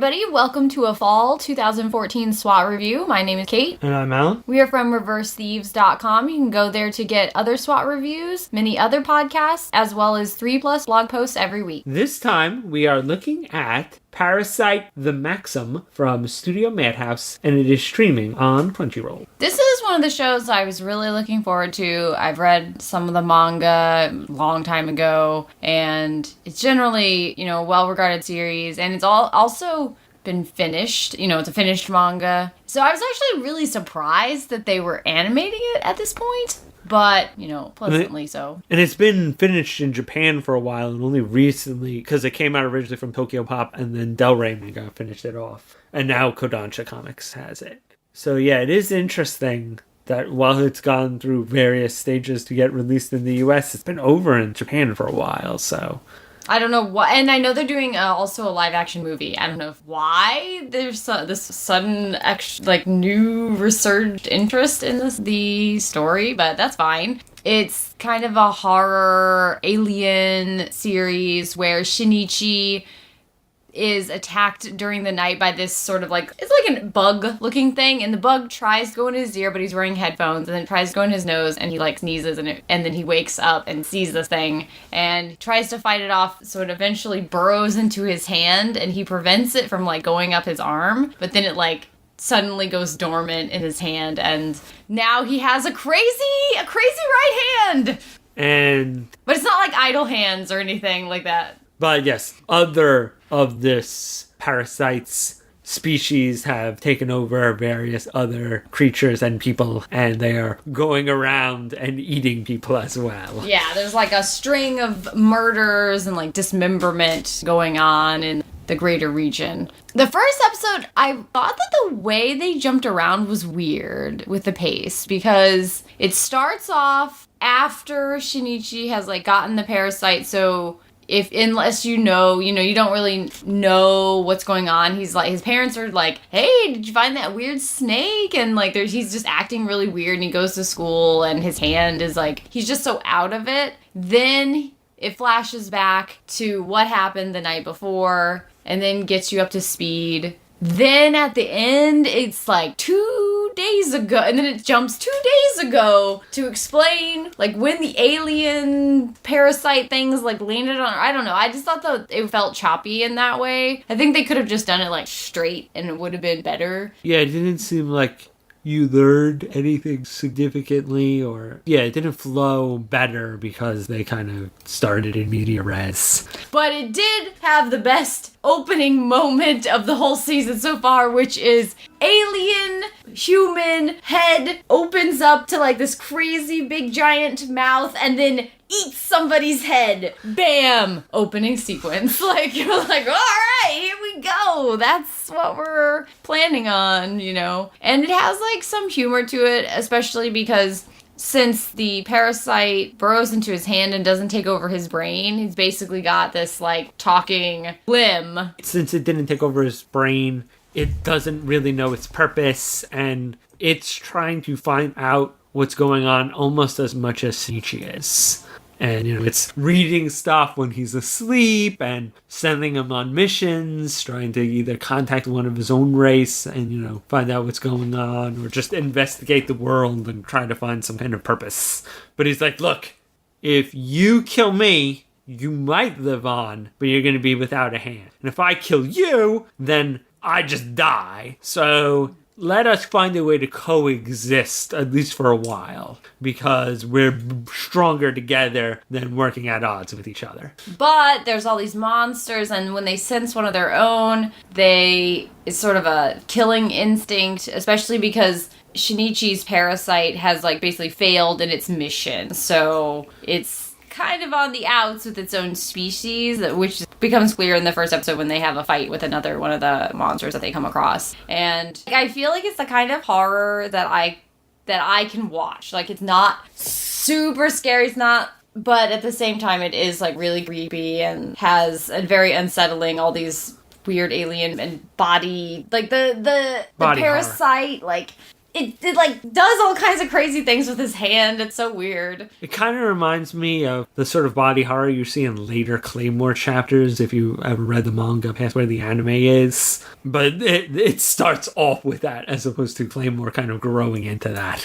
everybody. Welcome to a fall 2014 S.W.A.T review. My name is Kate. And I'm Alan. We are from ReverseThieves.com. You can go there to get other S.W.A.T reviews, many other podcasts, as well as 3+ blog posts every week. This time, we are looking at Parasyte the Maxim from Studio Madhouse, and it is streaming on Crunchyroll. This is one of the shows I was really looking forward to. I've read some of the manga a long time ago, and it's generally, a well-regarded series, and it's also been finished. It's a finished manga. So I was actually really surprised that they were animating it at this point. But, pleasantly so. And it's been finished in Japan for a while, and only recently, because it came out originally from Tokyo Pop, and then Del Rey Manga finished it off. And now Kodansha Comics has it. So yeah, it is interesting that while it's gone through various stages to get released in the US, it's been over in Japan for a while, so... I don't know why, and I know they're doing also a live-action movie. I don't know why there's this sudden, new resurged interest in the story, but that's fine. It's kind of a horror alien series where Shinichi is attacked during the night by this sort of it's like a bug-looking thing, and the bug tries to go in his ear, but he's wearing headphones, and then it tries to go in his nose, and he sneezes, and then he wakes up and sees this thing, and tries to fight it off, so it eventually burrows into his hand, and he prevents it from going up his arm, but then it suddenly goes dormant in his hand, and now he has a crazy right hand! But it's not idle hands or anything like that. But yes, other of this parasite's species have taken over various other creatures and people, and they are going around and eating people as well. Yeah, there's a string of murders and dismemberment going on in the greater region. The first episode, I thought that the way they jumped around was weird with the pace, because it starts off after Shinichi has gotten the parasite, so... unless you don't really know what's going on. He's his parents are hey, did you find that weird snake? And he's just acting really weird, and he goes to school, and his hand is he's just so out of it. Then it flashes back to what happened the night before, and then gets you up to speed. Then at the end, it's 2 days ago, and then it jumps 2 days ago to explain when the alien parasite things landed on. I don't know. I just thought that it felt choppy in that way. I think they could have just done it straight, and it would have been better. Yeah, it didn't seem like you learned anything significantly, or it didn't flow better because they kind of started in media res. But it did have the best opening moment of the whole season so far, which is alien human head opens up to this crazy big giant mouth, and then eats somebody's head. Bam! Opening sequence. You're all right, here we go. That's what we're planning on, And it has some humor to it, especially because since the parasite burrows into his hand and doesn't take over his brain, he's basically got this talking limb. Since it didn't take over his brain, it doesn't really know its purpose, and it's trying to find out what's going on almost as much as Shinichi is. And, it's reading stuff when he's asleep and sending him on missions, trying to either contact one of his own race and, find out what's going on, or just investigate the world and try to find some kind of purpose. But he's look, if you kill me, you might live on, but you're going to be without a hand. And if I kill you, then I just die. So... let us find a way to coexist, at least for a while, because we're stronger together than working at odds with each other. But there's all these monsters, and when they sense one of their own, it's sort of a killing instinct, especially because Shinichi's parasite has basically failed in its mission. So it's kind of on the outs with its own species, which becomes clear in the first episode when they have a fight with another one of the monsters that they come across. And I feel it's the kind of horror that I can watch. It's not super scary, but at the same time it is really creepy and has a very unsettling, all these weird alien and body, the body parasite horror. it like does all kinds of crazy things with his hand. It's so weird. It kind of reminds me of the sort of body horror you see in later Claymore chapters, if you ever read the manga past where the anime is. But it starts off with that, as opposed to Claymore kind of growing into that.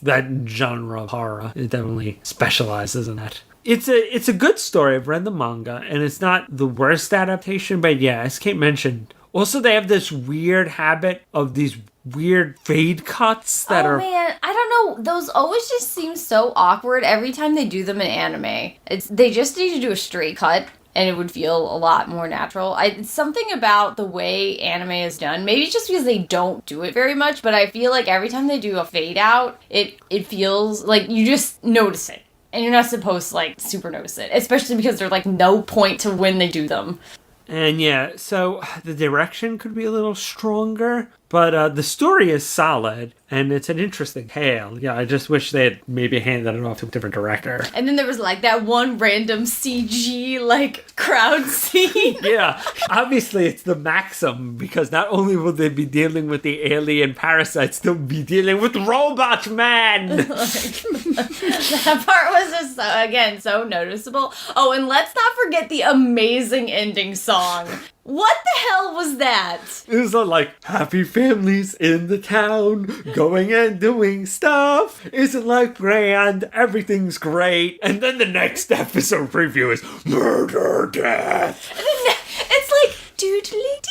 That genre of horror. It definitely specializes in that. It's a good story. I've read the manga, and it's not the worst adaptation, but yeah, as Kate mentioned, also they have this weird habit of these weird fade cuts that are... Oh man, I don't know. Those always just seem so awkward every time they do them in anime. They just need to do a straight cut, and it would feel a lot more natural. It's something about the way anime is done. Maybe it's just because they don't do it very much, but I feel like every time they do a fade out, it feels like you just notice it. And you're not supposed to, like, super notice it. Especially because there's, like, no point to when they do them. And yeah, so the direction could be a little stronger, but the story is solid, and it's an interesting tale. Yeah, I just wish they had maybe handed it off to a different director. And then there was, like, that one random CG, like, crowd scene. Yeah, obviously it's the Maxim, because not only will they be dealing with the alien parasites, they'll be dealing with Robot Man! That part was just, again, so noticeable. Oh, and let's not forget the amazing ending song. What the hell was that? It was like, happy families in the town, going and doing stuff. Isn't life grand? Everything's great. And then the next episode preview is murder, death. And then it's like, doodly-dee.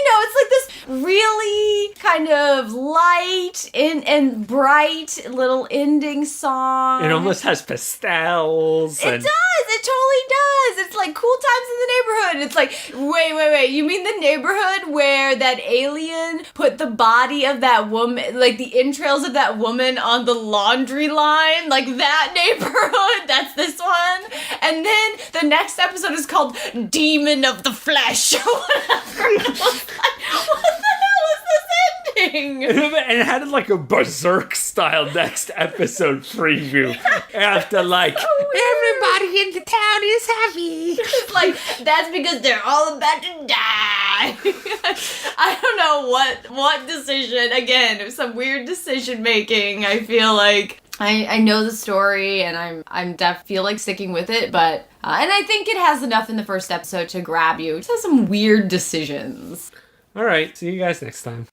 It's like this really kind of light and bright little ending song. It almost has pastels. It does. It totally does. It's like cool times in the neighborhood. It's like, wait. You mean the neighborhood where that alien put the body of that woman, like the entrails of that woman on the laundry line? Like that neighborhood? That's this one. And then the next episode is called Demon of the Flesh. Whatever. What the hell is this ending? And it had like a Berserk style next episode preview. After like, so everybody in the town is happy. It's like, that's because they're all about to die. I don't know what decision, again, some weird decision making. I feel like I know the story and I'm feel like sticking with it, but and I think it has enough in the first episode to grab you. It has some weird decisions. All right, see you guys next time.